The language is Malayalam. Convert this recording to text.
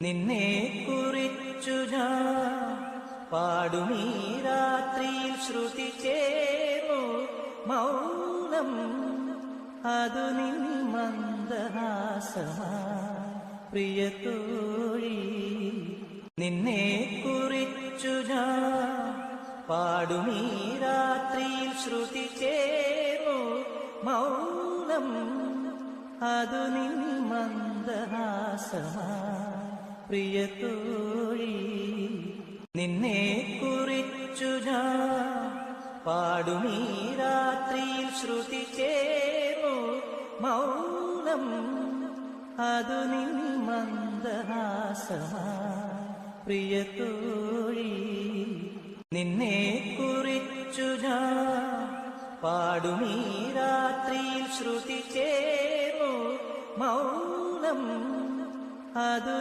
നിന്നെ കുറിച്ചു ഞാൻ പാടുമീ രാത്രിയിൽ ശ്രുതി ചേർന്നു മൗനം അതു നിൻ മന്ദഹാസമായി പ്രിയതോഴി. നിന്നെ കുറിച്ചു ഞാൻ പാടുമീ രാത്രിയിൽ ശ്രുതി ചേർന്നു മൗനം അതു നിൻ മന്ദഹാസമായി പ്രിയതോഴി. നിന്നെ കുറിച്ചു ഞാൻ പാടുമീ രാത്രിയിൽ ശ്രുതി ചേർന്നു മൗനം അതു നിൻ മന്ദഹാസമായി പ്രിയതോഴി. നിന്നെ കുറിച്ചു ഞാൻ പാടുമീ രാത്രിയിൽ ശ്രുതി ചേർന്നു മൗനം അതു